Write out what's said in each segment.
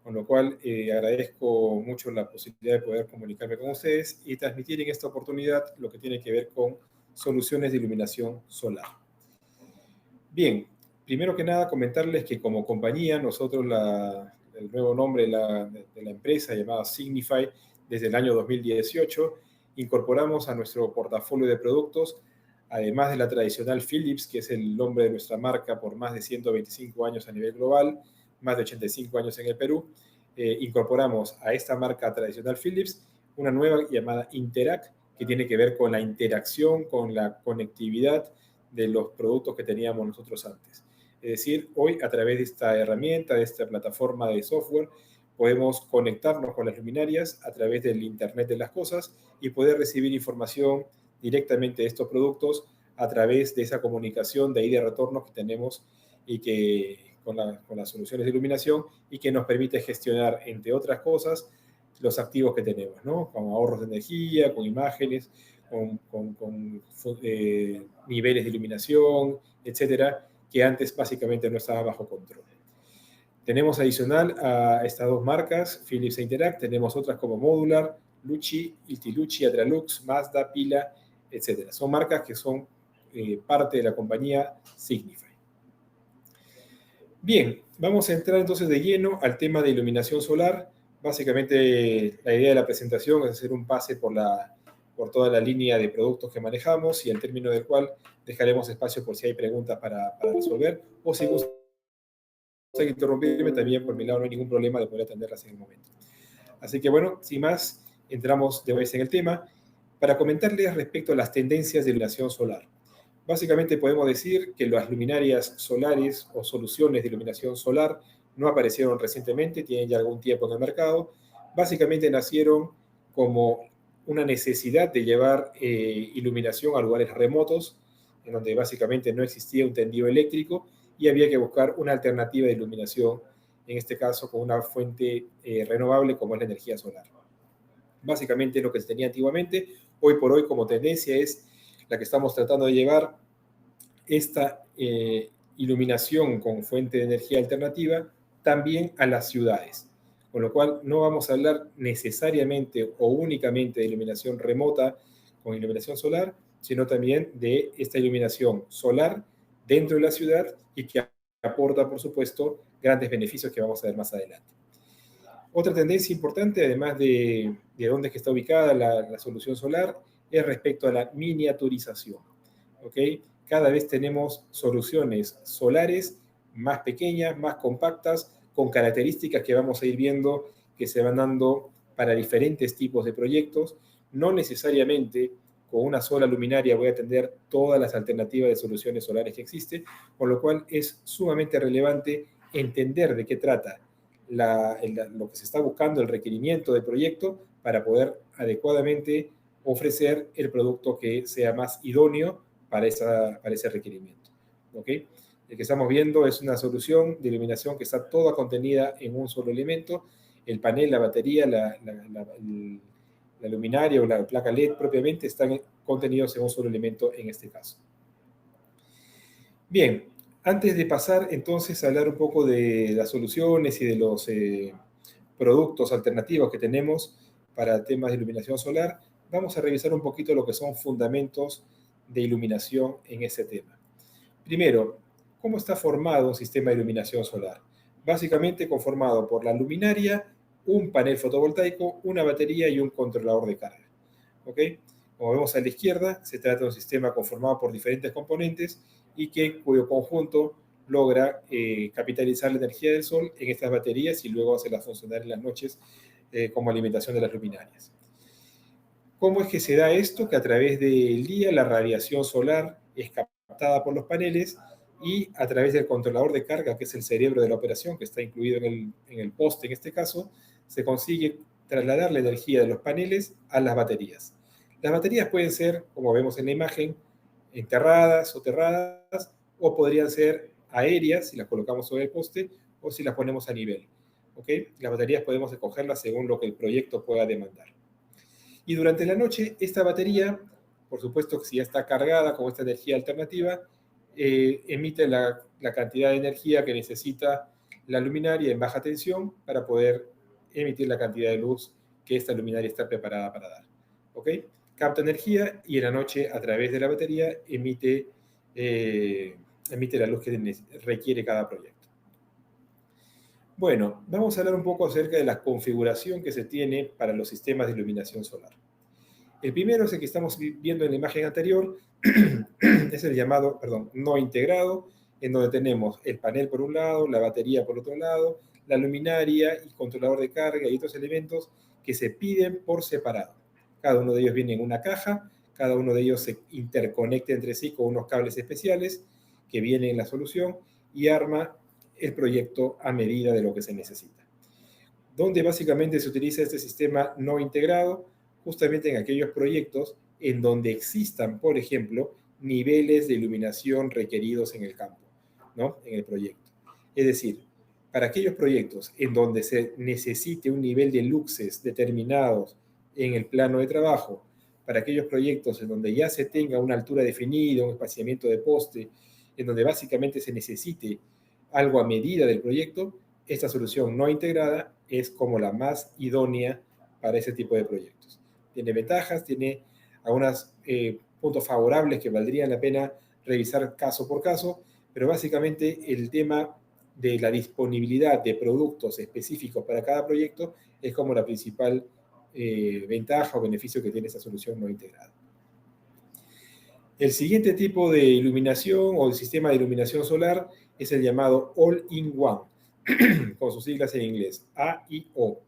con lo cual agradezco mucho la posibilidad de poder comunicarme con ustedes y transmitir en esta oportunidad lo que tiene que ver con soluciones de iluminación solar. Bien, primero que nada comentarles que como compañía, nosotros el nuevo nombre de la empresa llamada Signify, desde el año 2018, incorporamos a nuestro portafolio de productos, además de la tradicional Philips, que es el nombre de nuestra marca por más de 125 años a nivel global, más de 85 años en el Perú, incorporamos a esta marca tradicional Philips una nueva llamada Interact, que tiene que ver con la interacción, con la conectividad de los productos que teníamos nosotros antes. Es decir, hoy a través de esta herramienta, de esta plataforma de software, podemos conectarnos con las luminarias a través del Internet de las cosas y poder recibir información directamente de estos productos a través de esa comunicación de ida y retorno que tenemos y que con las soluciones de iluminación y que nos permite gestionar, entre otras cosas, los activos que tenemos, ¿no? Con ahorros de energía, con imágenes, con niveles de iluminación, etcétera, que antes básicamente no estaba bajo control. Tenemos adicional a estas dos marcas, Philips e Interact, tenemos otras como Modular, Luci, Iltiluci, Adralux, Mazda, Pila, etcétera. Son marcas que son parte de la compañía Signify. Bien, vamos a entrar entonces de lleno al tema de iluminación solar. Básicamente la idea de la presentación es hacer un pase por toda la línea de productos que manejamos y al término del cual dejaremos espacio por si hay preguntas para resolver o si gustan interrumpirme también por mi lado no hay ningún problema de poder atenderlas en el momento. Así que bueno, sin más, entramos de vez en el tema para comentarles respecto a las tendencias de iluminación solar. Básicamente podemos decir que las luminarias solares o soluciones de iluminación solar no aparecieron recientemente, tienen ya algún tiempo en el mercado. Básicamente nacieron como una necesidad de llevar iluminación a lugares remotos, en donde básicamente no existía un tendido eléctrico y había que buscar una alternativa de iluminación, en este caso con una fuente renovable como es la energía solar. Básicamente lo que se tenía antiguamente, hoy por hoy como tendencia es la que estamos tratando de llevar, esta iluminación con fuente de energía alternativa también a las ciudades. Con lo cual no vamos a hablar necesariamente o únicamente de iluminación remota con iluminación solar, sino también de esta iluminación solar dentro de la ciudad y que aporta, por supuesto, grandes beneficios que vamos a ver más adelante. Otra tendencia importante, además de dónde es que está ubicada la solución solar, es respecto a la miniaturización. ¿Ok? Cada vez tenemos soluciones solares más pequeñas, más compactas, con características que vamos a ir viendo que se van dando para diferentes tipos de proyectos. No necesariamente con una sola luminaria voy a atender todas las alternativas de soluciones solares que existen, con lo cual es sumamente relevante entender de qué trata lo que se está buscando, el requerimiento del proyecto, para poder adecuadamente ofrecer el producto que sea más idóneo para ese requerimiento. ¿Okay? El que estamos viendo es una solución de iluminación que está toda contenida en un solo elemento. El panel, la batería, la luminaria o la placa LED propiamente están contenidos en un solo elemento en este caso. Bien, antes de pasar entonces a hablar un poco de las soluciones y de los productos alternativos que tenemos para temas de iluminación solar, vamos a revisar un poquito lo que son fundamentos de iluminación en ese tema. Primero, ¿cómo está formado un sistema de iluminación solar? Básicamente conformado por la luminaria, un panel fotovoltaico, una batería y un controlador de carga. ¿Ok? Como vemos a la izquierda, se trata de un sistema conformado por diferentes componentes y cuyo conjunto logra capitalizar la energía del sol en estas baterías y luego hacerlas funcionar en las noches como alimentación de las luminarias. ¿Cómo es que se da esto? Que a través del día la radiación solar es captada por los paneles y a través del controlador de carga, que es el cerebro de la operación, que está incluido en el poste en este caso, se consigue trasladar la energía de los paneles a las baterías. Las baterías pueden ser, como vemos en la imagen, enterradas, soterradas, o podrían ser aéreas si las colocamos sobre el poste o si las ponemos a nivel. ¿Okay? Las baterías podemos escogerlas según lo que el proyecto pueda demandar. Y durante la noche, esta batería, por supuesto que si ya está cargada con esta energía alternativa, emite la cantidad de energía que necesita la luminaria en baja tensión para poder emitir la cantidad de luz que esta luminaria está preparada para dar. ¿Ok? Capta energía y en la noche, a través de la batería, emite la luz que requiere cada proyecto. Bueno, vamos a hablar un poco acerca de la configuración que se tiene para los sistemas de iluminación solar. El primero es el que estamos viendo en la imagen anterior, es el llamado, no integrado, en donde tenemos el panel por un lado, la batería por otro lado, la luminaria y controlador de carga y otros elementos que se piden por separado. Cada uno de ellos viene en una caja, cada uno de ellos se interconecta entre sí con unos cables especiales que vienen en la solución y arma el proyecto a medida de lo que se necesita. Donde básicamente se utiliza este sistema no integrado, justamente en aquellos proyectos en donde existan, por ejemplo, niveles de iluminación requeridos en el campo, ¿no? En el proyecto. Es decir, para aquellos proyectos en donde se necesite un nivel de luxes determinados en el plano de trabajo, para aquellos proyectos en donde ya se tenga una altura definida, un espaciamiento de poste, en donde básicamente se necesite algo a medida del proyecto, esta solución no integrada es como la más idónea para ese tipo de proyectos. Tiene ventajas, tiene algunos puntos favorables que valdrían la pena revisar caso por caso, pero básicamente el tema de la disponibilidad de productos específicos para cada proyecto es como la principal ventaja o beneficio que tiene esta solución no integrada. El siguiente tipo de iluminación o el sistema de iluminación solar es el llamado All-in-One, con sus siglas en inglés, AIO.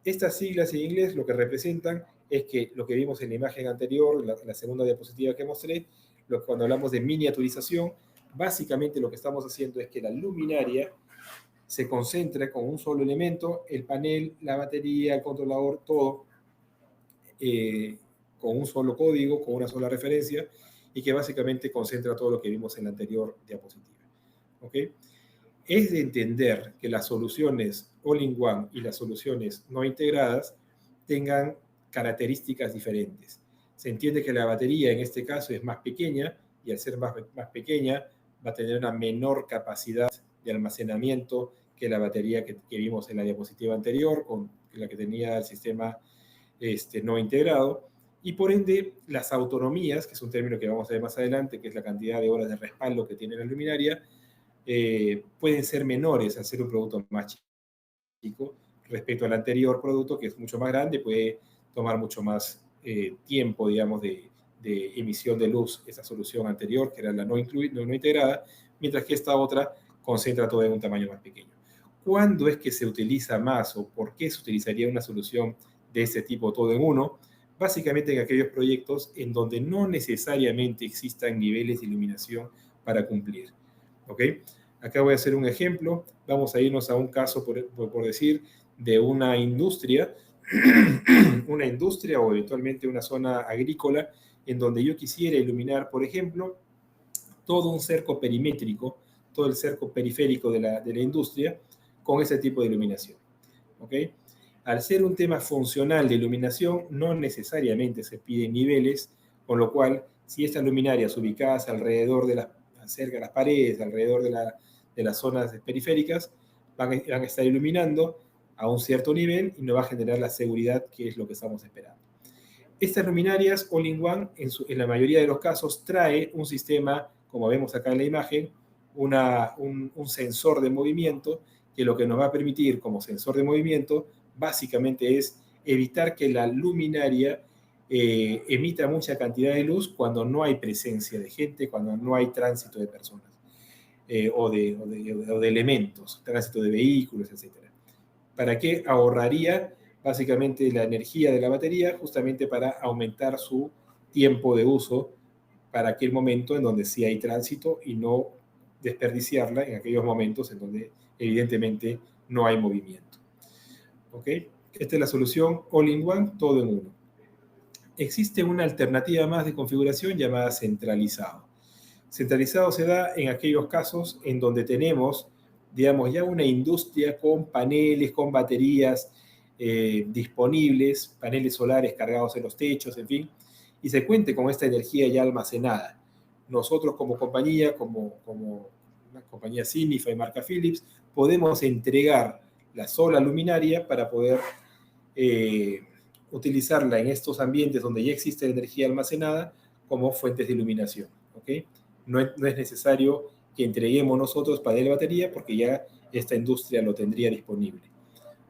Estas siglas en inglés lo que representan es que lo que vimos en la imagen anterior, en la segunda diapositiva que mostré, cuando hablamos de miniaturización, básicamente lo que estamos haciendo es que la luminaria se concentra con un solo elemento, el panel, la batería, el controlador, todo con un solo código, con una sola referencia, y que básicamente concentra todo lo que vimos en la anterior diapositiva. ¿Ok? Es de entender que las soluciones all-in-one y las soluciones no integradas tengan características diferentes. Se entiende que la batería en este caso es más pequeña y al ser más pequeña va a tener una menor capacidad de almacenamiento que la batería que vimos en la diapositiva anterior, con la que tenía el sistema no integrado, y por ende las autonomías, que es un término que vamos a ver más adelante, que es la cantidad de horas de respaldo que tiene la luminaria, pueden ser menores al ser un producto más chico respecto al anterior producto, que es mucho más grande, puede tomar mucho más tiempo, digamos, de emisión de luz, esa solución anterior, que era la no integrada, mientras que esta otra concentra todo en un tamaño más pequeño. ¿Cuándo es que se utiliza más o por qué se utilizaría una solución de este tipo todo en uno? Básicamente en aquellos proyectos en donde no necesariamente existan niveles de iluminación para cumplir. ¿Ok? Acá voy a hacer un ejemplo. Vamos a irnos a un caso, por decir, de una industria, una industria o eventualmente una zona agrícola en donde yo quisiera iluminar, por ejemplo, todo un cerco perimétrico, todo el cerco periférico de la industria con ese tipo de iluminación. ¿Ok? Al ser un tema funcional de iluminación, no necesariamente se piden niveles, con lo cual, si estas luminarias ubicadas alrededor de cerca de las paredes, alrededor de las zonas periféricas, van a estar iluminando a un cierto nivel y no va a generar la seguridad que es lo que estamos esperando. Estas luminarias all-in-one, en la mayoría de los casos, trae un sistema, como vemos acá en la imagen, un sensor de movimiento, que lo que nos va a permitir como sensor de movimiento básicamente es evitar que la luminaria emita mucha cantidad de luz cuando no hay presencia de gente, cuando no hay tránsito de personas o de elementos, tránsito de vehículos, etc. ¿Para qué? Ahorraría básicamente la energía de la batería justamente para aumentar su tiempo de uso para aquel momento en donde sí hay tránsito y no desperdiciarla en aquellos momentos en donde evidentemente no hay movimiento. ¿Ok? Esta es la solución all-in-one, todo en uno. Existe una alternativa más de configuración llamada centralizado. Centralizado se da en aquellos casos en donde tenemos, digamos, ya una industria con paneles, con baterías disponibles, paneles solares cargados en los techos, en fin, y se cuente con esta energía ya almacenada. Nosotros como compañía, como una compañía Signify, marca Philips, podemos entregar la sola luminaria para poder utilizarla en estos ambientes donde ya existe energía almacenada como fuentes de iluminación. ¿Okay? No es necesario que entreguemos nosotros panel de batería porque ya esta industria lo tendría disponible.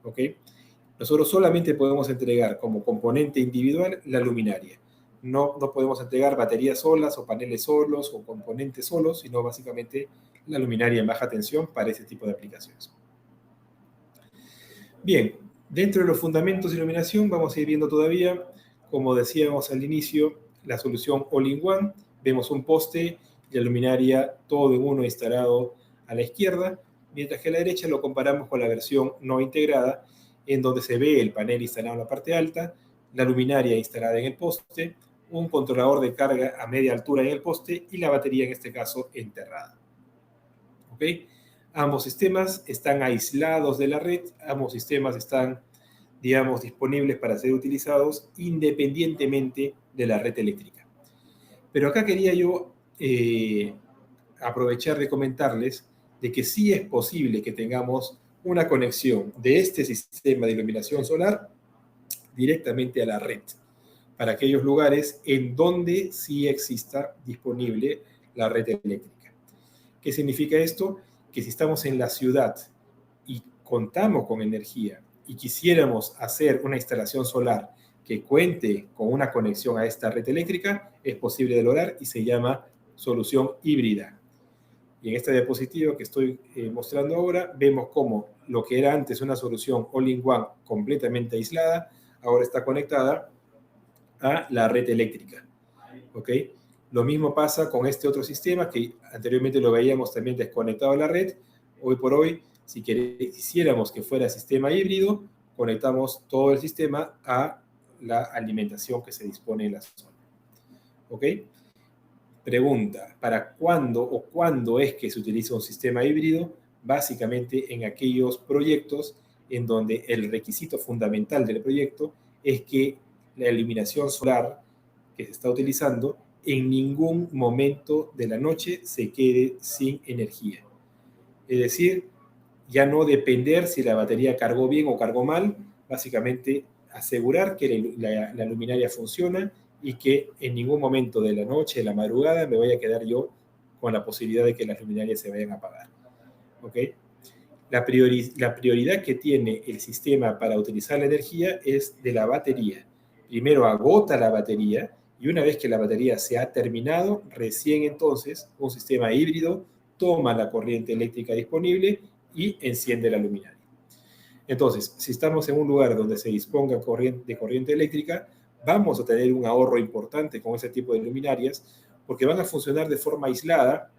¿Okay? Nosotros solamente podemos entregar como componente individual la luminaria. No podemos entregar baterías solas o paneles solos o componentes solos, sino básicamente la luminaria en baja tensión para ese tipo de aplicaciones. Bien, dentro de los fundamentos de iluminación vamos a ir viendo todavía, como decíamos al inicio, la solución all-in-one. Vemos un poste y la luminaria todo en uno instalado a la izquierda, mientras que a la derecha lo comparamos con la versión no integrada, en donde se ve el panel instalado en la parte alta, la luminaria instalada en el poste, un controlador de carga a media altura en el poste y la batería en este caso enterrada. ¿Ok? Ambos sistemas están aislados de la red, ambos sistemas están, digamos, disponibles para ser utilizados independientemente de la red eléctrica. Pero acá quería yo aprovechar de comentarles de que sí es posible que tengamos una conexión de este sistema de iluminación solar directamente a la red, para aquellos lugares en donde sí exista disponible la red eléctrica. ¿Qué significa esto? Que si estamos en la ciudad y contamos con energía y quisiéramos hacer una instalación solar que cuente con una conexión a esta red eléctrica, es posible de lograr y se llama solución híbrida. Y en esta diapositiva que estoy mostrando ahora, vemos cómo lo que era antes una solución all-in-one completamente aislada, ahora está conectada a la red eléctrica. ¿Ok? Lo mismo pasa con este otro sistema que anteriormente lo veíamos también desconectado a la red. Hoy por hoy, si quisiéramos que fuera sistema híbrido, conectamos todo el sistema a la alimentación que se dispone en la zona. ¿Ok? Pregunta, ¿para cuándo o cuándo es que se utiliza un sistema híbrido? Básicamente en aquellos proyectos en donde el requisito fundamental del proyecto es que la iluminación solar que se está utilizando en ningún momento de la noche se quede sin energía. Es decir, ya no depender si la batería cargó bien o cargó mal, básicamente asegurar que la luminaria funciona y que en ningún momento de la noche, de la madrugada, me vaya a quedar yo con la posibilidad de que las luminarias se vayan a apagar. ¿Ok? La prioridad que tiene el sistema para utilizar la energía es de la batería. Primero agota la batería y una vez que la batería se ha terminado, recién entonces un sistema híbrido toma la corriente eléctrica disponible y enciende la luminaria. Entonces, si estamos en un lugar donde se disponga de corriente eléctrica, vamos a tener un ahorro importante con ese tipo de luminarias porque van a funcionar de forma aislada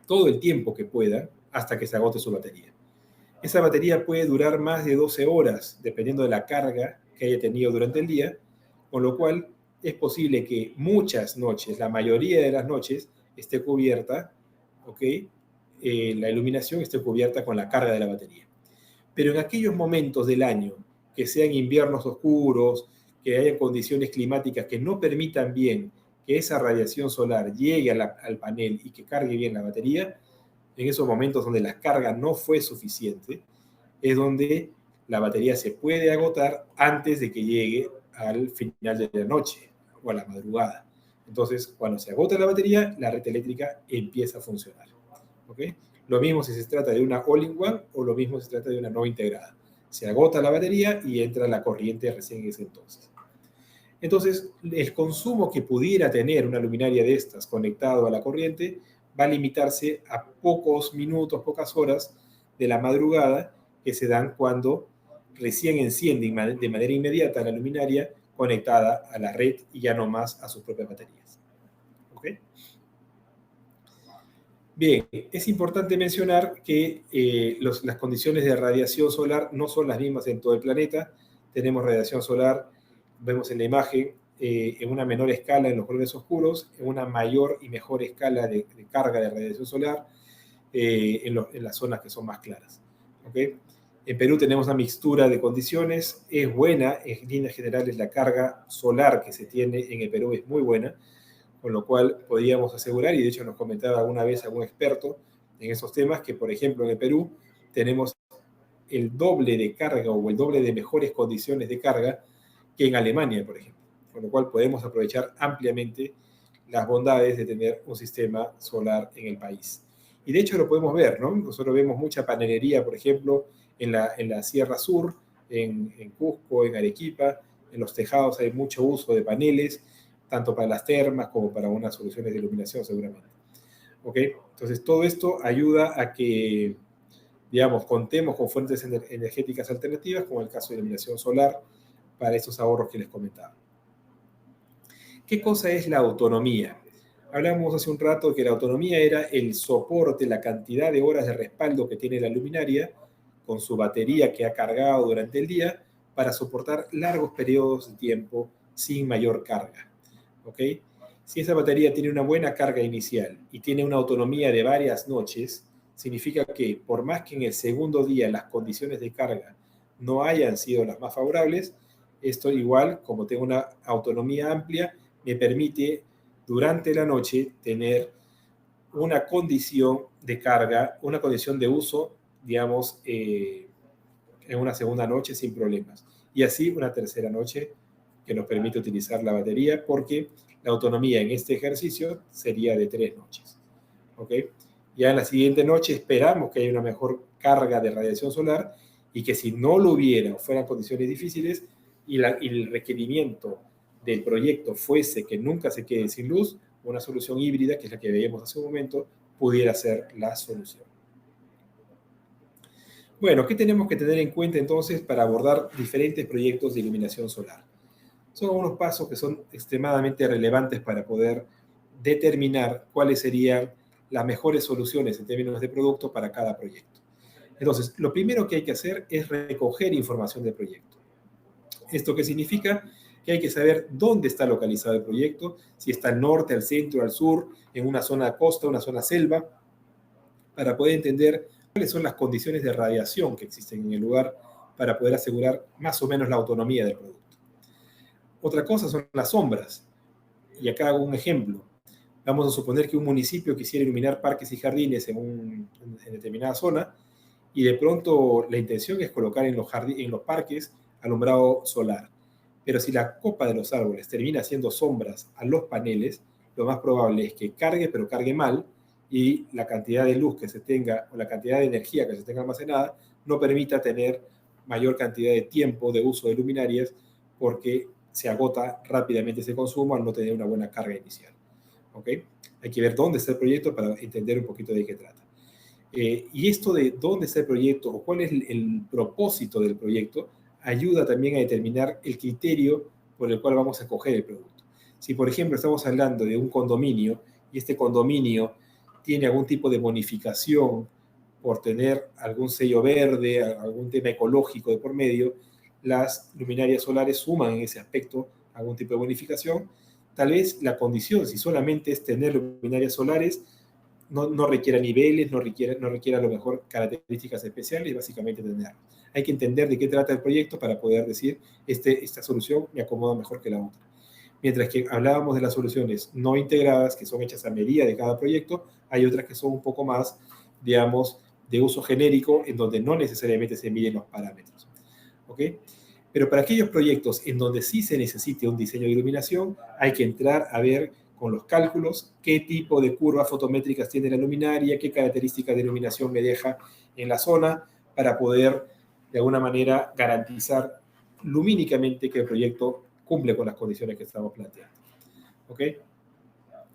todo el tiempo que pueda hasta que se agote su batería. Esa batería puede durar más de 12 horas, dependiendo de la carga que haya tenido durante el día, con lo cual es posible que muchas noches, la mayoría de las noches, esté cubierta, ¿ok? La iluminación esté cubierta con la carga de la batería. Pero en aquellos momentos del año, que sean inviernos oscuros, que haya condiciones climáticas que no permitan bien que esa radiación solar llegue al panel y que cargue bien la batería, en esos momentos donde la carga no fue suficiente, es donde la batería se puede agotar antes de que llegue al final de la noche o a la madrugada. Entonces, cuando se agota la batería, la red eléctrica empieza a funcionar. ¿Ok? Lo mismo si se trata de una all-in-one o lo mismo si se trata de una no integrada. Se agota la batería y entra la corriente recién en ese entonces. Entonces, el consumo que pudiera tener una luminaria de estas conectado a la corriente va a limitarse a pocos minutos, pocas horas de la madrugada que se dan cuando recién enciende de manera inmediata la luminaria conectada a la red y ya no más a sus propias baterías. ¿Ok? Bien, es importante mencionar que las condiciones de radiación solar no son las mismas en todo el planeta. Tenemos radiación solar, vemos en la imagen, en una menor escala en los bordes oscuros, en una mayor y mejor escala de carga de radiación solar en las zonas que son más claras. ¿Okay? En Perú tenemos una mixtura de condiciones, es buena, en líneas generales la carga solar que se tiene en el Perú es muy buena, con lo cual podríamos asegurar, y de hecho nos comentaba alguna vez algún experto, en esos temas que, por ejemplo, en el Perú tenemos el doble de carga o el doble de mejores condiciones de carga que en Alemania, por ejemplo. Con lo cual podemos aprovechar ampliamente las bondades de tener un sistema solar en el país. Y de hecho lo podemos ver, ¿no? Nosotros vemos mucha panelería, por ejemplo, en la Sierra Sur, en Cusco, en Arequipa. En los tejados hay mucho uso de paneles, tanto para las termas como para unas soluciones de iluminación seguramente. ¿Ok? Entonces todo esto ayuda a que, digamos, contemos con fuentes energéticas alternativas, como el caso de iluminación solar, para estos ahorros que les comentaba. ¿Qué cosa es la autonomía? Hablamos hace un rato que la autonomía era el soporte, la cantidad de horas de respaldo que tiene la luminaria con su batería que ha cargado durante el día para soportar largos periodos de tiempo sin mayor carga. ¿Ok? Si esa batería tiene una buena carga inicial y tiene una autonomía de varias noches, significa que por más que en el segundo día las condiciones de carga no hayan sido las más favorables, esto igual, como tengo una autonomía amplia, me permite durante la noche tener una condición de carga, una condición de uso, digamos, en una segunda noche sin problemas. Y así una tercera noche que nos permite utilizar la batería, porque la autonomía en este ejercicio sería de 3 noches. ¿Ok? Ya en la siguiente noche esperamos que haya una mejor carga de radiación solar y que si no lo hubiera o fueran condiciones difíciles y el requerimiento del proyecto fuese que nunca se quede sin luz, una solución híbrida, que es la que veíamos hace un momento, pudiera ser la solución. Bueno, ¿qué tenemos que tener en cuenta entonces para abordar diferentes proyectos de iluminación solar? Son unos pasos que son extremadamente relevantes para poder determinar cuáles serían las mejores soluciones en términos de producto para cada proyecto. Entonces, lo primero que hay que hacer es recoger información del proyecto. ¿Esto qué significa? Que hay que saber dónde está localizado el proyecto, si está al norte, al centro, al sur, en una zona costa, una zona selva, para poder entender cuáles son las condiciones de radiación que existen en el lugar para poder asegurar más o menos la autonomía del producto. Otra cosa son las sombras. Y acá hago un ejemplo. Vamos a suponer que un municipio quisiera iluminar parques y jardines en determinada zona y de pronto la intención es colocar en los parques alumbrado solar. Pero si la copa de los árboles termina haciendo sombras a los paneles, lo más probable es que cargue, pero cargue mal, y la cantidad de luz que se tenga o la cantidad de energía que se tenga almacenada no permita tener mayor cantidad de tiempo de uso de luminarias, porque se agota rápidamente ese consumo al no tener una buena carga inicial. ¿Ok? Hay que ver dónde está el proyecto para entender un poquito de qué trata. Y esto de dónde está el proyecto o cuál es el propósito del proyecto ayuda también a determinar el criterio por el cual vamos a escoger el producto. Si, por ejemplo, estamos hablando de un condominio y este condominio tiene algún tipo de bonificación por tener algún sello verde, algún tema ecológico de por medio, las luminarias solares suman en ese aspecto algún tipo de bonificación. Tal vez la condición, si solamente es tener luminarias solares, no requiera niveles, no requiera a lo mejor características especiales, básicamente tenerlo. Hay que entender de qué trata el proyecto para poder decir, esta solución me acomoda mejor que la otra. Mientras que hablábamos de las soluciones no integradas, que son hechas a medida de cada proyecto, hay otras que son un poco más, digamos, de uso genérico, en donde no necesariamente se miden los parámetros. ¿Ok? Pero para aquellos proyectos en donde sí se necesite un diseño de iluminación, hay que entrar a ver con los cálculos qué tipo de curvas fotométricas tiene la luminaria, qué características de iluminación me deja en la zona, para poder de alguna manera garantizar lumínicamente que el proyecto cumple con las condiciones que estamos planteando. ¿Ok?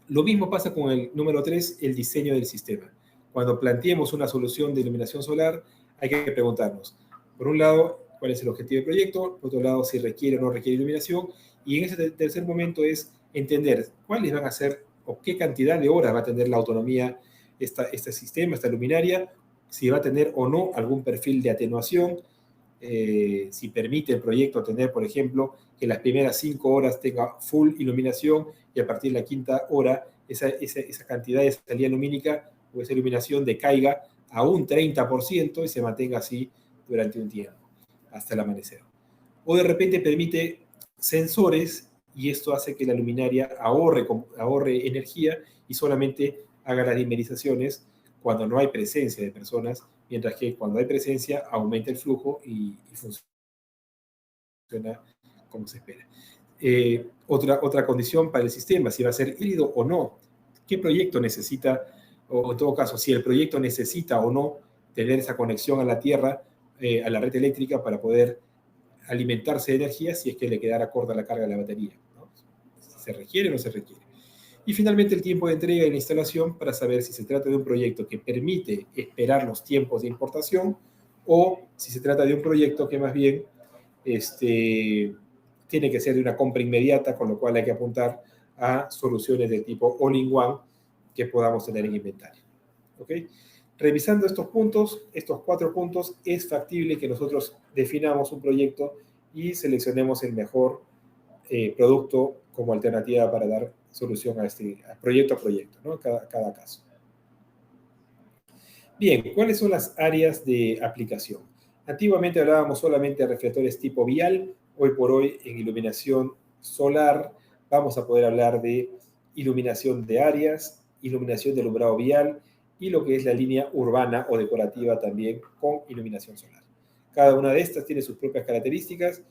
Lo mismo pasa con el número 3, el diseño del sistema. Cuando planteemos una solución de iluminación solar, hay que preguntarnos, por un lado, cuál es el objetivo del proyecto, por otro lado, si requiere o no requiere iluminación, y en ese tercer momento es entender cuáles van a ser o qué cantidad de horas va a tener la autonomía este sistema, esta luminaria, si va a tener o no algún perfil de atenuación, si permite el proyecto tener, por ejemplo, que las primeras 5 horas tenga full iluminación y a partir de la quinta hora esa cantidad de salida lumínica o esa iluminación decaiga a un 30% y se mantenga así durante un tiempo, hasta el amanecer. O de repente permite sensores y esto hace que la luminaria ahorre energía y solamente haga las dimerizaciones cuando no hay presencia de personas, mientras que cuando hay presencia aumenta el flujo y funciona como se espera. Otra condición para el sistema, si va a ser híbrido o no, qué proyecto necesita, o en todo caso, si el proyecto necesita o no tener esa conexión a la tierra, a la red eléctrica para poder alimentarse de energía si es que le quedara corta la carga de la batería, ¿no? ¿Se requiere o no se requiere? Y finalmente el tiempo de entrega y la instalación para saber si se trata de un proyecto que permite esperar los tiempos de importación o si se trata de un proyecto que más bien tiene que ser de una compra inmediata, con lo cual hay que apuntar a soluciones de tipo all-in-one que podamos tener en inventario. ¿Ok? Revisando estos puntos, estos 4 puntos, es factible que nosotros definamos un proyecto y seleccionemos el mejor producto como alternativa para dar solución a proyecto, ¿no? Cada caso. Bien, ¿cuáles son las áreas de aplicación? Antiguamente hablábamos solamente de reflectores tipo vial. Hoy por hoy, en iluminación solar, vamos a poder hablar de iluminación de áreas, iluminación de alumbrado vial y lo que es la línea urbana o decorativa también con iluminación solar. Cada una de estas tiene sus propias características,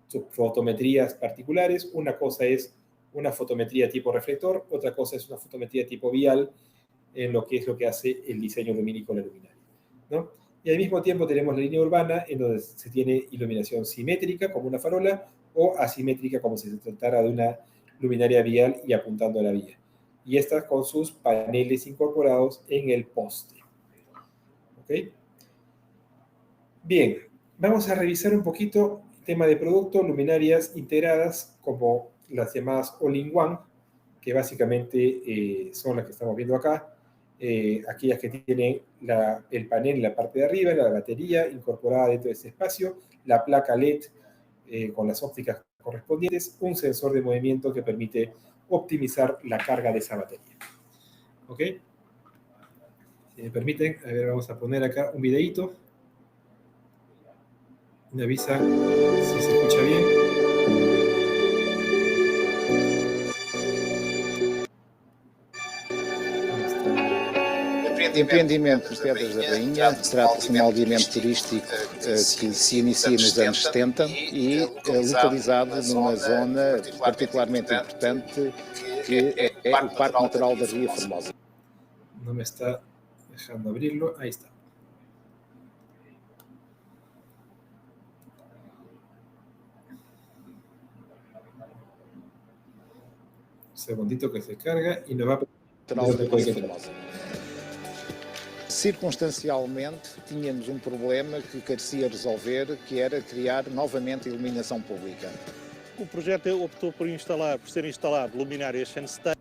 sus fotometrías particulares. Una cosa es una fotometría tipo reflector, otra cosa es una fotometría tipo vial, en lo que es lo que hace el diseño lumínico de la luminaria, ¿no? Y al mismo tiempo tenemos la línea urbana, en donde se tiene iluminación simétrica, como una farola, o asimétrica, como si se tratara de una luminaria vial y apuntando a la vía. Y estas con sus paneles incorporados en el poste. ¿Ok? Bien, vamos a revisar un poquito el tema de producto, luminarias integradas, como las llamadas all-in-one, que básicamente son las que estamos viendo acá. Aquellas que tienen el panel en la parte de arriba, la batería incorporada dentro de ese espacio, la placa LED con las ópticas correspondientes, un sensor de movimiento que permite optimizar la carga de esa batería. ¿Ok? Si me permiten, a ver, vamos a poner acá un videíto. Me avisa si se escucha bien. Empreendimento de Pedras da Rainha trata-se de um aldeamento turístico que se inicia nos anos 70 e localizado numa zona particularmente importante que é o Parque Natural da Ria Formosa. No me está dejando abrirlo. Ahí está. Un segundito que se carga y nos va a... Circunstancialmente, tínhamos um problema que carecia resolver, que era criar novamente iluminação pública. O projeto optou por ser instalado luminárias Sunstay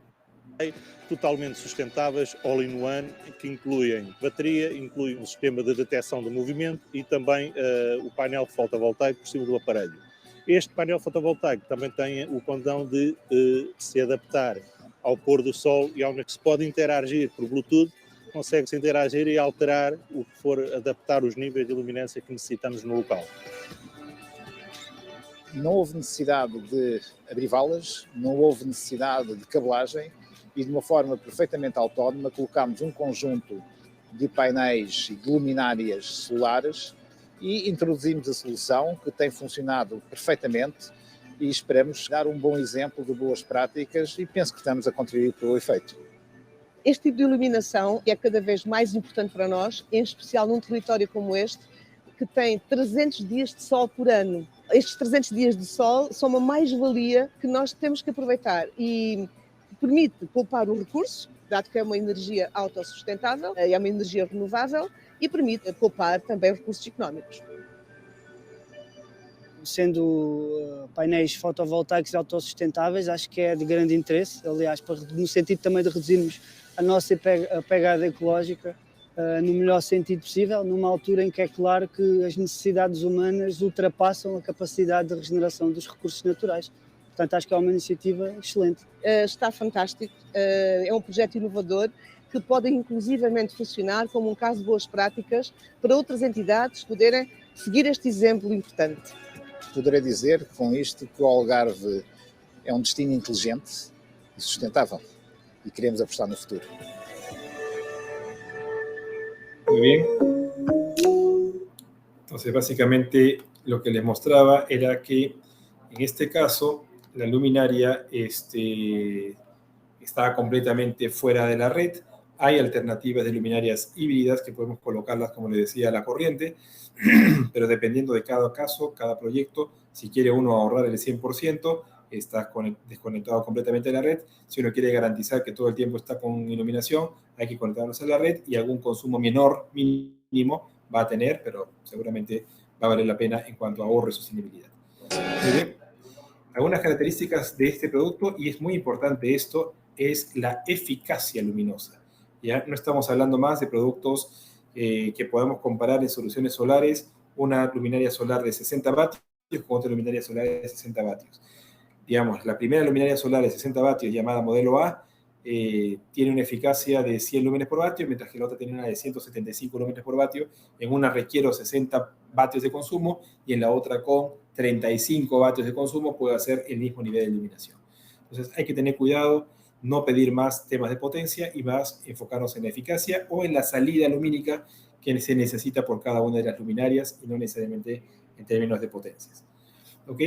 totalmente sustentáveis, all-in-one, que incluem bateria, incluem um sistema de detecção de movimento e também o painel fotovoltaico por cima do aparelho. Este painel fotovoltaico também tem o condão de se adaptar ao pôr do sol e onde se pode interagir por Bluetooth, consegue-se interagir e alterar o que for adaptar os níveis de iluminância que necessitamos no local. Não houve necessidade de abrir valas, não houve necessidade de cabelagem e de uma forma perfeitamente autónoma colocámos um conjunto de painéis e de luminárias solares e introduzimos a solução que tem funcionado perfeitamente e esperamos dar um bom exemplo de boas práticas e penso que estamos a contribuir para o efeito. Este tipo de iluminação é cada vez mais importante para nós, em especial num território como este, que tem 300 dias de sol por ano. Estes 300 dias de sol são uma mais-valia que nós temos que aproveitar e permite poupar o recurso, dado que é uma energia autossustentável, é uma energia renovável e permite poupar também recursos económicos. Sendo painéis fotovoltaicos autossustentáveis, acho que é de grande interesse, aliás, no sentido também de reduzirmos a nossa pegada ecológica no melhor sentido possível, numa altura em que é claro que as necessidades humanas ultrapassam a capacidade de regeneração dos recursos naturais. Portanto, acho que é uma iniciativa excelente. Está fantástico, é um projeto inovador que pode inclusivamente funcionar como um caso de boas práticas para outras entidades poderem seguir este exemplo importante. Poderei dizer com isto que o Algarve é um destino inteligente e sustentável e queremos apostar no futuro. Muy bien. Entonces, básicamente, lo que les mostraba era que, en este caso, la luminaria estaba completamente fuera de la red. Hay alternativas de luminarias híbridas que podemos colocarlas, como les decía, a la corriente, pero dependiendo de cada caso, cada proyecto, si quiere uno ahorrar el 100%, está desconectado completamente de la red. Si uno quiere garantizar que todo el tiempo está con iluminación, hay que conectarlos a la red y algún consumo menor, mínimo, va a tener, pero seguramente va a valer la pena en cuanto a ahorro y sostenibilidad. Muy bien. Algunas características de este producto, y es muy importante esto, es la eficacia luminosa. Ya no estamos hablando más de productos que podamos comparar en soluciones solares, una luminaria solar de 60 vatios con otra luminaria solar de 60 vatios. Digamos, la primera luminaria solar de 60 vatios, llamada modelo A, tiene una eficacia de 100 lúmenes por vatio, mientras que la otra tiene una de 175 lúmenes por vatio. En una requiero 60 vatios de consumo y en la otra con 35 vatios de consumo puede hacer el mismo nivel de iluminación. Entonces hay que tener cuidado, no pedir más temas de potencia y más enfocarnos en la eficacia o en la salida lumínica que se necesita por cada una de las luminarias y no necesariamente en términos de potencias. ¿Ok?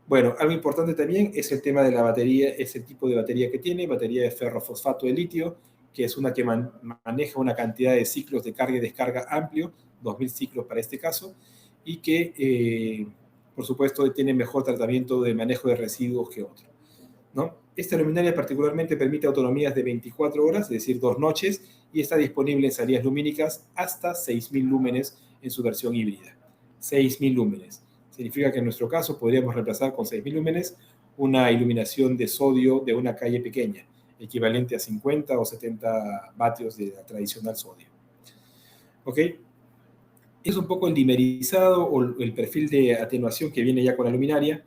Bueno, algo importante también es el tema de la batería, es el tipo de batería que tiene, batería de ferrofosfato de litio, que es una que maneja una cantidad de ciclos de carga y descarga amplio, 2000 ciclos para este caso, y que, por supuesto, tiene mejor tratamiento de manejo de residuos que otro, ¿no? Esta luminaria particularmente permite autonomías de 24 horas, es decir, 2 noches, y está disponible en salidas lumínicas hasta 6000 lúmenes en su versión híbrida. 6000 lúmenes. Significa que en nuestro caso podríamos reemplazar con 6000 lúmenes una iluminación de sodio de una calle pequeña, equivalente a 50 o 70 vatios de la tradicional sodio. ¿Ok? Es un poco el dimerizado o el perfil de atenuación que viene ya con la luminaria,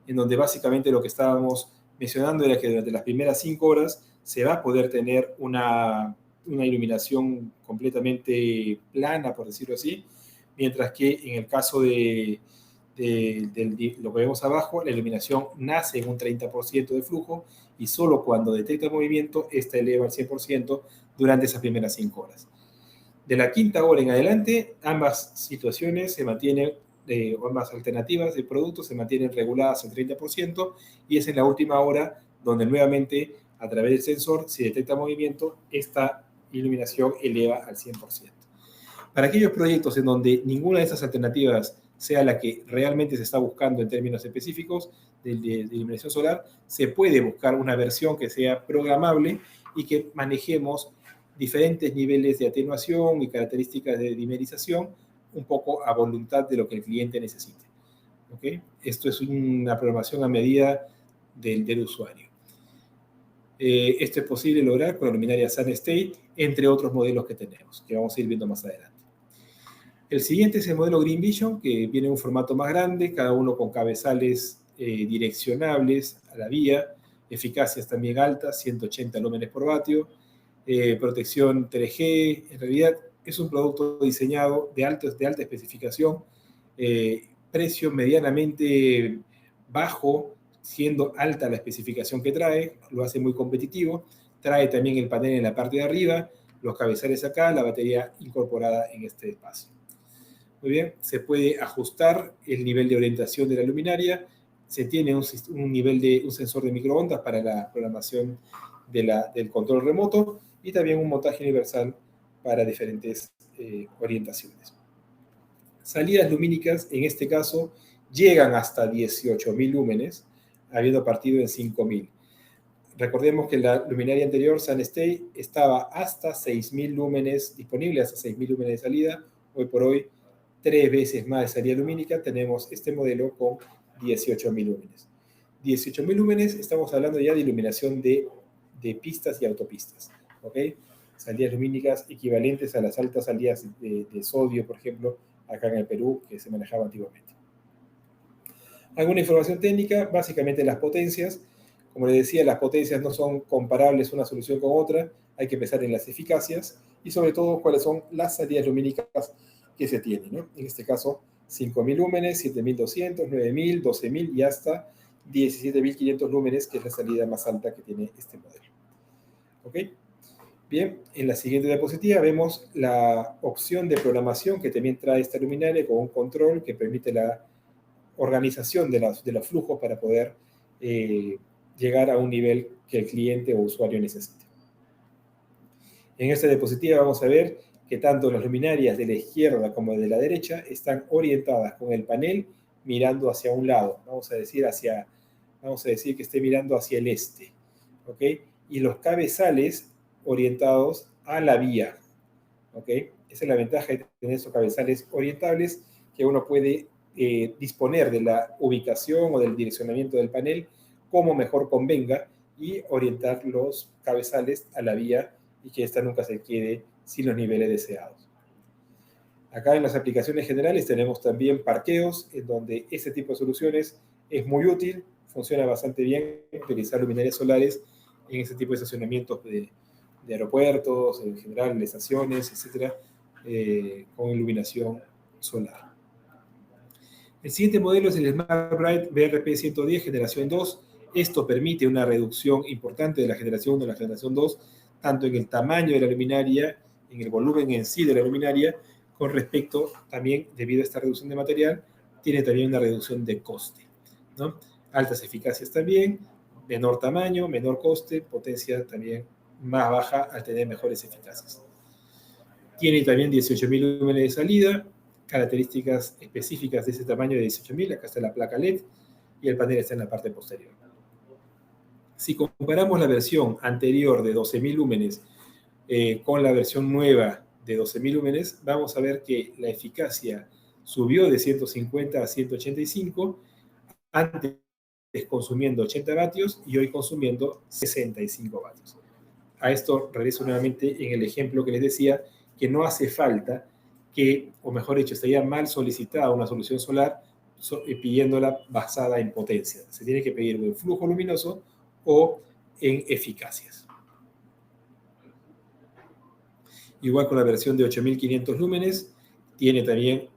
en donde básicamente lo que estábamos mencionando era que durante las primeras 5 horas se va a poder tener una iluminación completamente plana, por decirlo así, mientras que en el caso de lo que vemos abajo, la iluminación nace en un 30% de flujo y solo cuando detecta movimiento, esta eleva al 100% durante esas primeras 5 horas. De la 5ª hora en adelante, ambas situaciones se mantienen, ambas alternativas de productos se mantienen reguladas al 30% y es en la última hora donde nuevamente, a través del sensor, si detecta movimiento, esta iluminación eleva al 100%. Para aquellos proyectos en donde ninguna de estas alternativas sea la que realmente se está buscando en términos específicos de iluminación solar, se puede buscar una versión que sea programable y que manejemos diferentes niveles de atenuación y características de dimerización un poco a voluntad de lo que el cliente necesite. ¿Okay? Esto es una programación a medida del usuario. Esto es posible lograr con la luminaria Sun State, entre otros modelos que tenemos, que vamos a ir viendo más adelante. El siguiente es el modelo Green Vision, que viene en un formato más grande, cada uno con cabezales direccionables a la vía, eficacias también altas, 180 lúmenes por vatio, protección 3G. En realidad es un producto diseñado de alta especificación, precio medianamente bajo, siendo alta la especificación que trae, lo hace muy competitivo. Trae también el panel en la parte de arriba, los cabezales acá, la batería incorporada en este espacio. Muy bien, se puede ajustar el nivel de orientación de la luminaria, se tiene un sensor de microondas para la programación del control remoto y también un montaje universal para diferentes orientaciones. Salidas lumínicas, en este caso, llegan hasta 18.000 lúmenes, habiendo partido en 5.000. Recordemos que la luminaria anterior, Sun State, estaba hasta 6.000 lúmenes disponible, hasta 6.000 lúmenes de salida. Hoy por hoy, 3 veces más de salida lumínica, tenemos este modelo con 18.000 lúmenes. 18.000 lúmenes, estamos hablando ya de iluminación de pistas y autopistas, ¿ok? Salidas lumínicas equivalentes a las altas salidas de sodio, por ejemplo, acá en el Perú, que se manejaba antiguamente. Alguna información técnica, básicamente las potencias. Como les decía, las potencias no son comparables una solución con otra, hay que pensar en las eficacias y sobre todo cuáles son las salidas lumínicas que se tienen, ¿no? En este caso, 5.000 lúmenes, 7.200, 9.000, 12.000 y hasta 17.500 lúmenes, que es la salida más alta que tiene este modelo. ¿Ok? Bien, en la siguiente diapositiva vemos la opción de programación que también trae esta luminaria con un control que permite la organización de los flujos para poder llegar a un nivel que el cliente o usuario necesite. En esta diapositiva vamos a ver que tanto las luminarias de la izquierda como de la derecha están orientadas con el panel mirando hacia un lado. Vamos a decir que esté mirando hacia el este. ¿Ok? Y los cabezales orientados a la vía. ¿Ok? Esa es la ventaja de tener esos cabezales orientables, que uno puede disponer de la ubicación o del direccionamiento del panel como mejor convenga y orientar los cabezales a la vía y que ésta nunca se quede sin los niveles deseados. Acá en las aplicaciones generales tenemos también parqueos, en donde este tipo de soluciones es muy útil, funciona bastante bien utilizar luminarias solares en este tipo de estacionamientos de aeropuertos, en general de estaciones, etcétera, con iluminación solar. El siguiente modelo es el SmartBright BRP110 generación 2. Esto permite una reducción importante de la generación 1 a la generación 2, tanto en el tamaño de la luminaria, en el volumen en sí de la luminaria, con respecto también, debido a esta reducción de material, tiene también una reducción de coste, ¿no? Altas eficacias también, menor tamaño, menor coste, potencia también más baja al tener mejores eficacias. Tiene también 18.000 lúmenes de salida, características específicas de ese tamaño de 18.000, acá está la placa LED y el panel está en la parte posterior. Si comparamos la versión anterior de 12.000 lúmenes con la versión nueva de 12.000 lúmenes, vamos a ver que la eficacia subió de 150 a 185, antes consumiendo 80 vatios y hoy consumiendo 65 vatios. A esto regreso nuevamente en el ejemplo que les decía, que no hace falta que, o mejor dicho, estaría mal solicitada una solución solar pidiéndola basada en potencia. Se tiene que pedir en flujo luminoso o en eficacias. Igual con la versión de 8.500 lúmenes, tiene también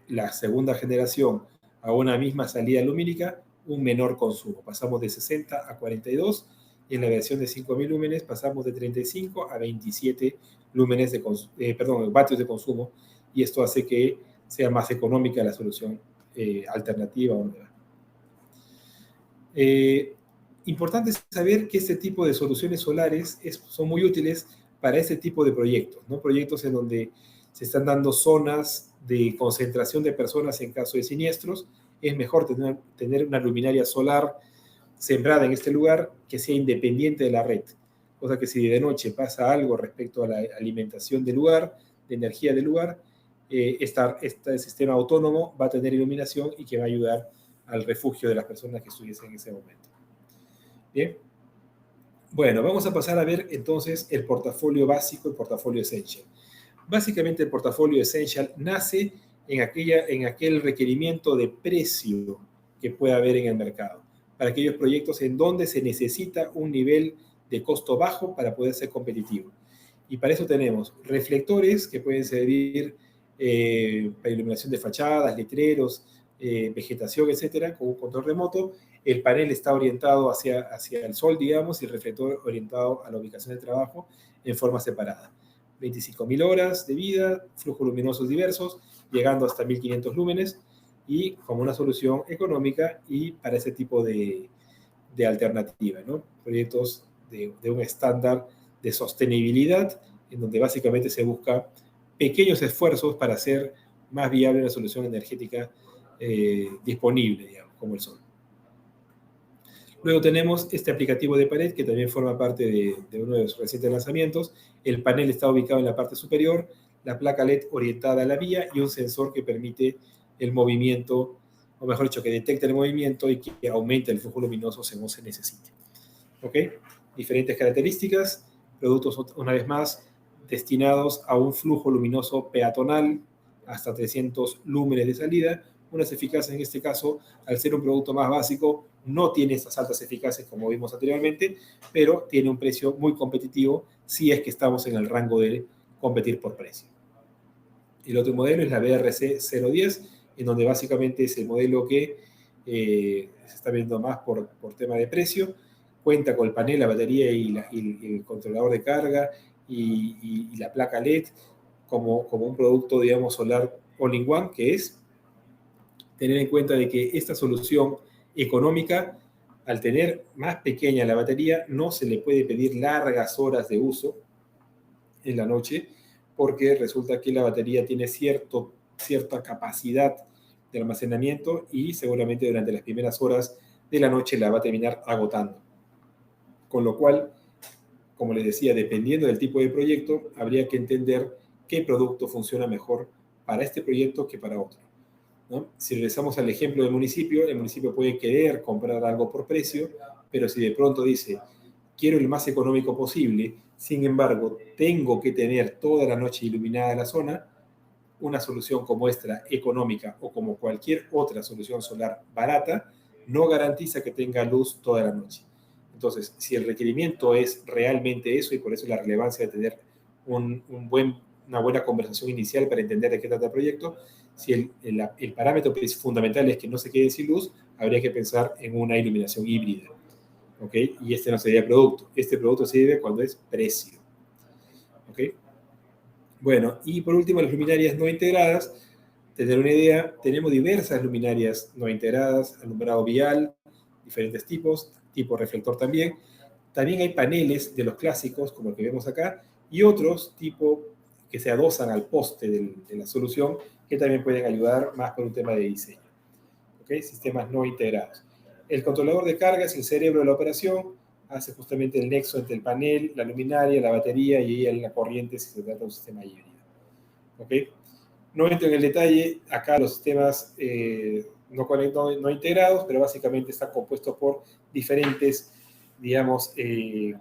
la segunda generación a una misma salida lumínica, un menor consumo. Pasamos de 60 a 42, y en la versión de 5.000 lúmenes pasamos de 35 a 27 lúmenes vatios de consumo, y esto hace que sea más económica la solución alternativa o nueva. Importante saber que este tipo de soluciones solares son muy útiles para ese tipo de proyectos, ¿no? Proyectos en donde se están dando zonas de concentración de personas en caso de siniestros. Es mejor tener una luminaria solar sembrada en este lugar que sea independiente de la red. Cosa que si de noche pasa algo respecto a la alimentación del lugar, de energía del lugar, este sistema autónomo va a tener iluminación y que va a ayudar al refugio de las personas que estuviesen en ese momento. Bien. Bueno, vamos a pasar a ver entonces el portafolio básico, el portafolio essential. Básicamente el portafolio essential nace en aquel requerimiento de precio que puede haber en el mercado, para aquellos proyectos en donde se necesita un nivel de costo bajo para poder ser competitivo. Y para eso tenemos reflectores que pueden servir para iluminación de fachadas, letreros, vegetación, etcétera, con un control remoto. El panel está orientado hacia el sol, digamos, y el reflector orientado a la ubicación de trabajo en forma separada. 25.000 horas de vida, flujos luminosos diversos, llegando hasta 1.500 lúmenes, y como una solución económica y para ese tipo de alternativa, ¿no? Proyectos de un estándar de sostenibilidad, en donde básicamente se busca pequeños esfuerzos para hacer más viable una solución energética disponible, digamos, como el sol. Luego tenemos este aplicativo de pared que también forma parte de uno de los recientes lanzamientos. El panel está ubicado en la parte superior, la placa LED orientada a la vía y un sensor que permite el movimiento, o mejor dicho, que detecte el movimiento y que aumente el flujo luminoso según se necesite. ¿Ok? Diferentes características, productos una vez más destinados a un flujo luminoso peatonal hasta 300 lúmenes de salida. Unas eficaces en este caso, al ser un producto más básico, no tiene estas altas eficacias como vimos anteriormente, pero tiene un precio muy competitivo si es que estamos en el rango de competir por precio. El otro modelo es la BRC010, en donde básicamente es el modelo que se está viendo más por tema de precio. Cuenta con el panel, la batería y el controlador de carga y la placa LED como un producto, digamos, solar all-in-one, que es tener en cuenta de que esta solución económica, al tener más pequeña la batería, no se le puede pedir largas horas de uso en la noche, porque resulta que la batería tiene cierta capacidad de almacenamiento y seguramente durante las primeras horas de la noche la va a terminar agotando. Con lo cual, como les decía, dependiendo del tipo de proyecto, habría que entender qué producto funciona mejor para este proyecto que para otro, ¿no? Si regresamos al ejemplo del municipio, el municipio puede querer comprar algo por precio, pero si de pronto dice, quiero el más económico posible, sin embargo, tengo que tener toda la noche iluminada la zona, una solución como esta económica o como cualquier otra solución solar barata, no garantiza que tenga luz toda la noche. Entonces, si el requerimiento es realmente eso, y por eso la relevancia de tener una buena conversación inicial para entender de qué trata el proyecto, si el parámetro fundamental es que no se quede sin luz, habría que pensar en una iluminación híbrida. ¿Ok? Y este no sería producto. Este producto sirve cuando es precio. ¿Ok? Bueno, y por último, las luminarias no integradas. Tener una idea, tenemos diversas luminarias no integradas, alumbrado vial, diferentes tipos, tipo reflector también. También hay paneles de los clásicos, como el que vemos acá, y otros tipo que se adosan al poste de la solución, que también pueden ayudar más por un tema de diseño. ¿Ok? Sistemas no integrados. El controlador de carga es el cerebro de la operación, hace justamente el nexo entre el panel, la luminaria, la batería y la corriente si se trata de un sistema híbrido. ¿Ok? No entro en el detalle, acá los sistemas no integrados, pero básicamente están compuestos por diferentes, digamos,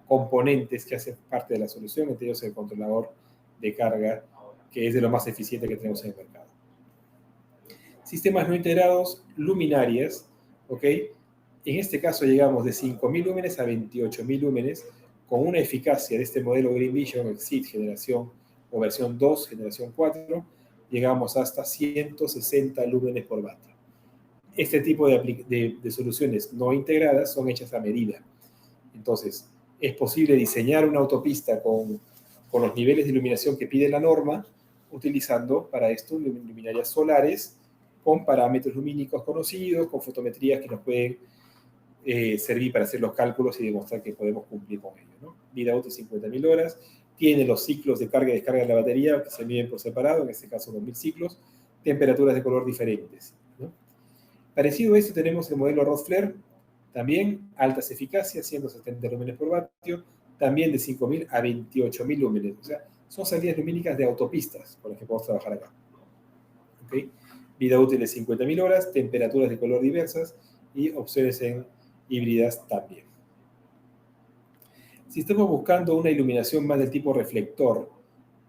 componentes que hacen parte de la solución, entre ellos el controlador de carga, que es de lo más eficiente que tenemos en el mercado. Sistemas no integrados, luminarias, ¿ok? En este caso llegamos de 5.000 lúmenes a 28.000 lúmenes, con una eficacia de este modelo Green Vision Exceed generación o versión 2, generación 4, llegamos hasta 160 lúmenes por vatio. Este tipo de soluciones no integradas son hechas a medida. Entonces, es posible diseñar una autopista con los niveles de iluminación que pide la norma, utilizando para esto luminarias solares con parámetros lumínicos conocidos, con fotometrías que nos pueden servir para hacer los cálculos y demostrar que podemos cumplir con ello, ¿no? Vida útil 50.000 horas, tiene los ciclos de carga y descarga de la batería que se miden por separado, en este caso 2.000 ciclos, temperaturas de color diferentes, ¿no? Parecido a esto tenemos el modelo Rod-Flare, también altas eficacias, 170 lúmenes por vatio, también de 5.000 a 28.000 lúmenes, o sea, son salidas lumínicas de autopistas con las que podemos trabajar acá. ¿Okay? Vida útil de 50.000 horas, temperaturas de color diversas y opciones en híbridas también. Si estamos buscando una iluminación más del tipo reflector,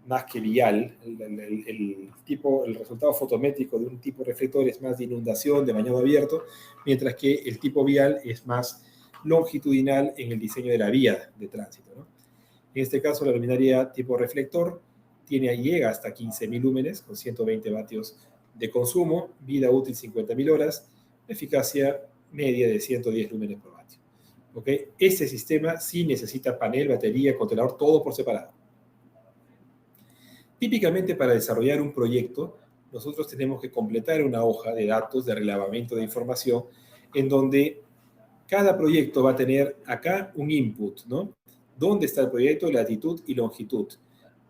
más que vial, el resultado fotométrico de un tipo reflector es más de inundación, de bañado abierto, mientras que el tipo vial es más longitudinal en el diseño de la vía de tránsito, ¿no? En este caso, la luminaria tipo reflector llega hasta 15.000 lúmenes con 120 vatios de consumo, vida útil 50.000 horas, eficacia media de 110 lúmenes por vatio. ¿Okay? Este sistema sí necesita panel, batería, controlador, todo por separado. Típicamente para desarrollar un proyecto, nosotros tenemos que completar una hoja de datos de relevamiento de información en donde cada proyecto va a tener acá un input, ¿no? ¿Dónde está el proyecto? Latitud y longitud.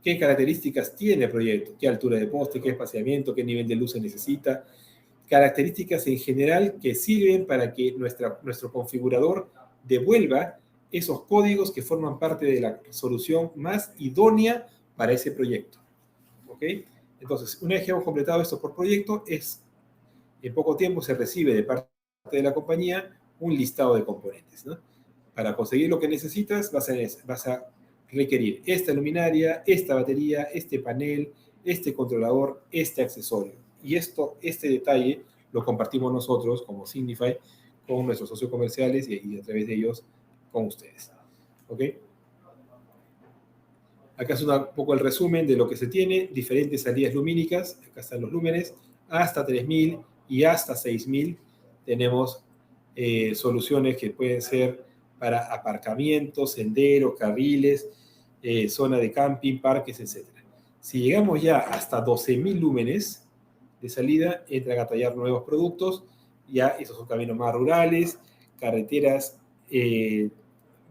¿Qué características tiene el proyecto? ¿Qué altura de poste? ¿Qué espaciamiento? ¿Qué nivel de luz se necesita? Características en general que sirven para que nuestro configurador devuelva esos códigos que forman parte de la solución más idónea para ese proyecto. ¿Ok? Entonces, una vez que hemos completado esto por proyecto, en poco tiempo se recibe de parte de la compañía un listado de componentes, ¿no? Para conseguir lo que necesitas, vas a requerir esta luminaria, esta batería, este panel, este controlador, este accesorio. Y este detalle lo compartimos nosotros como Signify con nuestros socios comerciales y a través de ellos con ustedes. ¿Ok? Acá es un poco el resumen de lo que se tiene, diferentes salidas lumínicas, acá están los lúmenes, hasta 3.000 y hasta 6.000 tenemos soluciones que pueden ser para aparcamientos, senderos, carriles, zona de camping, parques, etc. Si llegamos ya hasta 12.000 lúmenes de salida, entran a tallar nuevos productos. Ya esos son caminos más rurales, carreteras,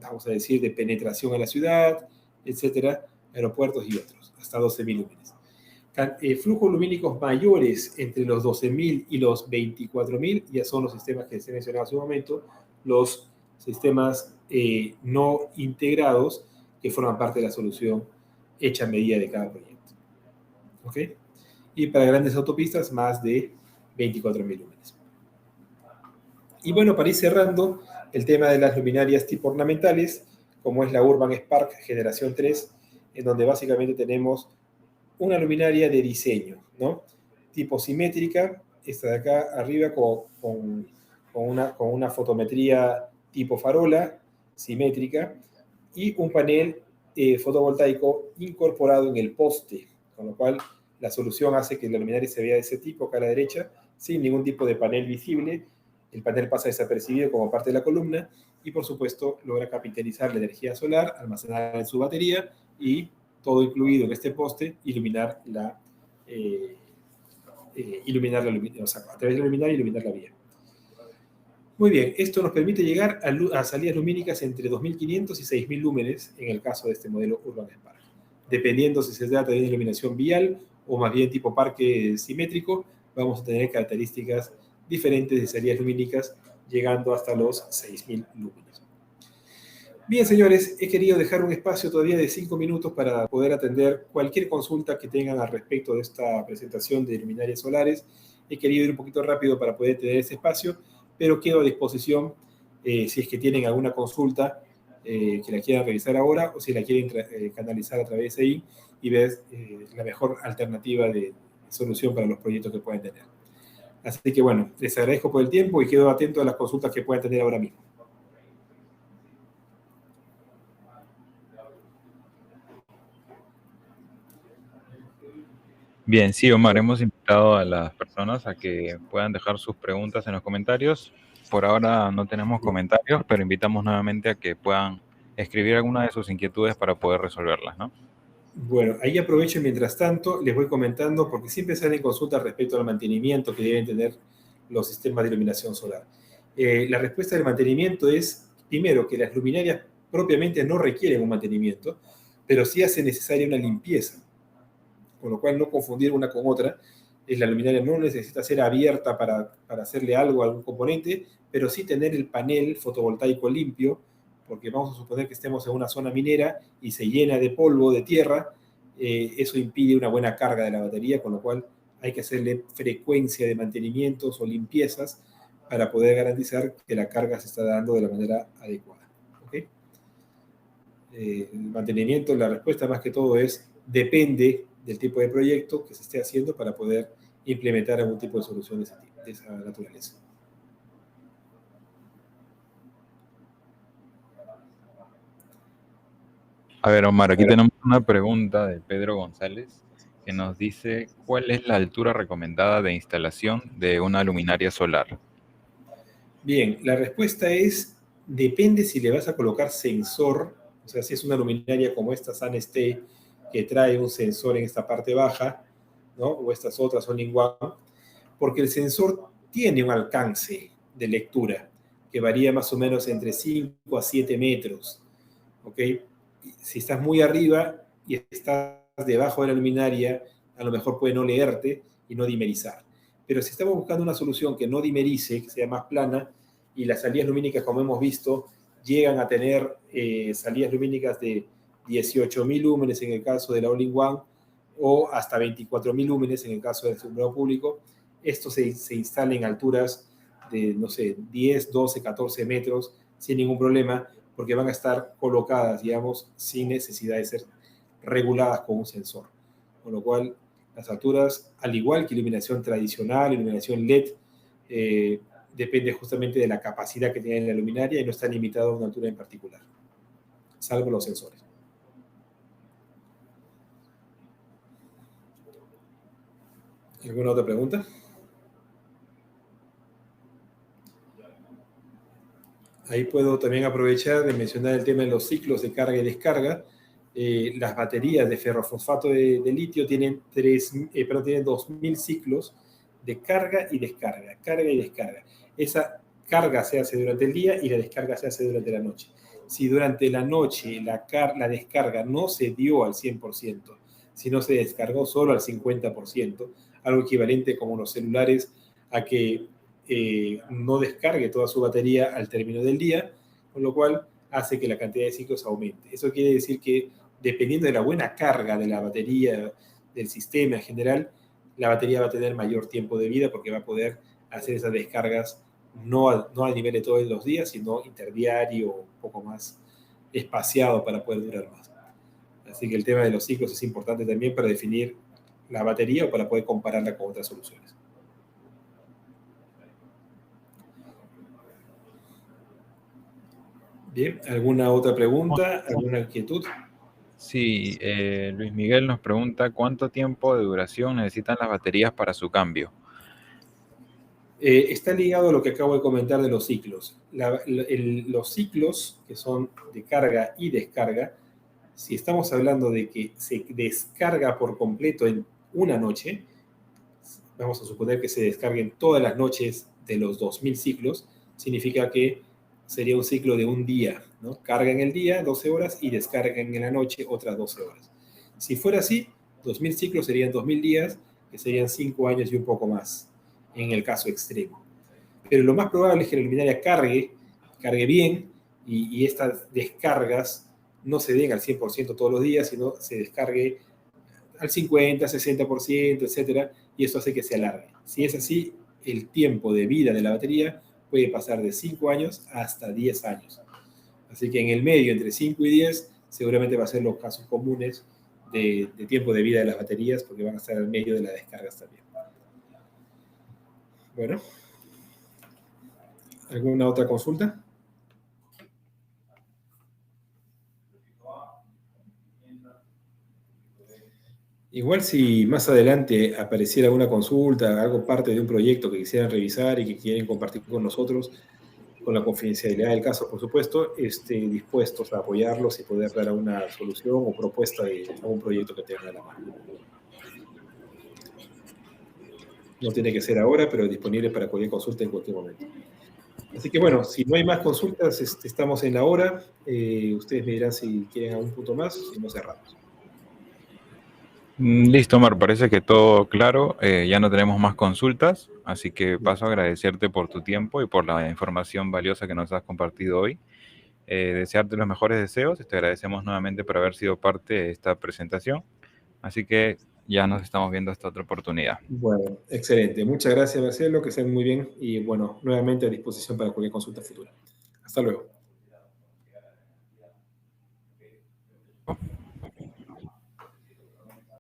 vamos a decir, de penetración a la ciudad, etcétera, aeropuertos y otros, hasta 12.000 lúmenes. Flujos lumínicos mayores entre los 12.000 y los 24.000 ya son los sistemas que se mencionaba hace un momento, los sistemas no integrados que forman parte de la solución hecha a medida de cada proyecto. ¿Ok? Y para grandes autopistas, más de 24.000 lúmenes. Y bueno, para ir cerrando, el tema de las luminarias tipo ornamentales, como es la Urban Spark Generación 3, en donde básicamente tenemos una luminaria de diseño, ¿no? Tipo simétrica, esta de acá arriba con una fotometría tipo farola, simétrica, y un panel fotovoltaico incorporado en el poste, con lo cual la solución hace que la luminaria se vea de ese tipo acá a la derecha, sin ningún tipo de panel visible. El panel pasa desapercibido como parte de la columna y, por supuesto, logra capitalizar la energía solar, almacenarla en su batería y, todo incluido en este poste, iluminar la o sea, a través de la luminaria, iluminar la vía. Muy bien, esto nos permite llegar a salidas lumínicas entre 2.500 y 6.000 lúmenes en el caso de este modelo Urban Spark. Dependiendo si se trata de una iluminación vial o más bien tipo parque simétrico, vamos a tener características diferentes de salidas lumínicas llegando hasta los 6.000 lúmenes. Bien, señores, he querido dejar un espacio todavía de 5 minutos para poder atender cualquier consulta que tengan al respecto de esta presentación de luminarias solares. He querido ir un poquito rápido para poder tener ese espacio, pero quedo a disposición si es que tienen alguna consulta que la quieran revisar ahora o si la quieren canalizar a través de ahí y ver la mejor alternativa de solución para los proyectos que pueden tener. Así que bueno, les agradezco por el tiempo y quedo atento a las consultas que puedan tener ahora mismo. Bien, sí, Omar, hemos invitado a las personas a que puedan dejar sus preguntas en los comentarios. Por ahora no tenemos comentarios, pero invitamos nuevamente a que puedan escribir alguna de sus inquietudes para poder resolverlas, ¿no? Bueno, ahí aprovecho y mientras tanto les voy comentando, porque siempre salen consultas respecto al mantenimiento que deben tener los sistemas de iluminación solar. La respuesta del mantenimiento es, primero, que las luminarias propiamente no requieren un mantenimiento, pero sí hace necesaria una limpieza, con lo cual no confundir una con otra. La luminaria no necesita ser abierta para hacerle algo a algún componente, pero sí tener el panel fotovoltaico limpio, porque vamos a suponer que estemos en una zona minera y se llena de polvo, de tierra, eso impide una buena carga de la batería, con lo cual hay que hacerle frecuencia de mantenimientos o limpiezas para poder garantizar que la carga se está dando de la manera adecuada. ¿Okay? El mantenimiento, la respuesta más que todo es, depende del tipo de proyecto que se esté haciendo para poder implementar algún tipo de solución de esa naturaleza. A ver, Omar, aquí tenemos una pregunta de Pedro González que nos dice, ¿cuál es la altura recomendada de instalación de una luminaria solar? Bien, la respuesta es, depende si le vas a colocar sensor, o sea, si es una luminaria como esta SunSt, que trae un sensor en esta parte baja, ¿no? O estas otras all-in-one, porque el sensor tiene un alcance de lectura que varía más o menos entre 5 a 7 metros, ¿ok? Si estás muy arriba y estás debajo de la luminaria, a lo mejor puede no leerte y no dimerizar. Pero si estamos buscando una solución que no dimerice, que sea más plana, y las salidas lumínicas, como hemos visto, llegan a tener salidas lumínicas de 18.000 lúmenes en el caso de la All-in-One o hasta 24.000 lúmenes en el caso del alumbrado público, esto se instala en alturas de, no sé, 10, 12, 14 metros sin ningún problema, porque van a estar colocadas, digamos, sin necesidad de ser reguladas con un sensor. Con lo cual, las alturas, al igual que iluminación tradicional, iluminación LED, depende justamente de la capacidad que tiene la luminaria y no está limitado a una altura en particular, salvo los sensores. ¿Alguna otra pregunta? Ahí puedo también aprovechar de mencionar el tema de los ciclos de carga y descarga. las baterías de ferrofosfato de litio tienen 2000 ciclos de carga y descarga, carga y descarga. Esa carga se hace durante el día y la descarga se hace durante la noche. Si durante la noche la descarga no se dio al 100%, sino se descargó solo al 50%, algo equivalente como los celulares a que no descargue toda su batería al término del día, con lo cual hace que la cantidad de ciclos aumente. Eso quiere decir que dependiendo de la buena carga de la batería, del sistema en general, la batería va a tener mayor tiempo de vida porque va a poder hacer esas descargas no a nivel de todos los días, sino interdiario, un poco más espaciado para poder durar más. Así que el tema de los ciclos es importante también para definir la batería o para poder compararla con otras soluciones. Bien, ¿alguna otra pregunta? ¿Alguna inquietud? Sí, Luis Miguel nos pregunta ¿cuánto tiempo de duración necesitan las baterías para su cambio? Está ligado a lo que acabo de comentar de los ciclos. Los ciclos, que son de carga y descarga, si estamos hablando de que se descarga por completo en una noche, vamos a suponer que se descarguen todas las noches de los 2000 ciclos, significa que sería un ciclo de un día, ¿no? Carga en el día 12 horas y descarga en la noche otras 12 horas. Si fuera así, 2000 ciclos serían 2000 días, que serían 5 años y un poco más, en el caso extremo. Pero lo más probable es que la luminaria cargue bien, y estas descargas no se den al 100% todos los días, sino se descargue al 50, 60%, etcétera, y eso hace que se alargue. Si es así, el tiempo de vida de la batería puede pasar de 5 años hasta 10 años. Así que en el medio, entre 5 y 10, seguramente va a ser los casos comunes de tiempo de vida de las baterías, porque van a estar al medio de las descargas también. Bueno, ¿alguna otra consulta? Igual si más adelante apareciera alguna consulta, algo parte de un proyecto que quisieran revisar y que quieren compartir con nosotros, con la confidencialidad del caso, por supuesto, dispuestos a apoyarlos y poder dar una solución o propuesta de algún proyecto que tengan a la mano. No tiene que ser ahora, pero disponible para cualquier consulta en cualquier momento. Así que bueno, si no hay más consultas, estamos en la hora. Ustedes me dirán si quieren algún punto más, si no cerramos. Listo, Omar, parece que todo claro, ya no tenemos más consultas, así que paso a agradecerte por tu tiempo y por la información valiosa que nos has compartido hoy. Desearte los mejores deseos, te agradecemos nuevamente por haber sido parte de esta presentación, así que ya nos estamos viendo hasta otra oportunidad. Bueno, excelente. Muchas gracias, Marcelo, que estén muy bien y bueno, nuevamente a disposición para cualquier consulta futura. Hasta luego.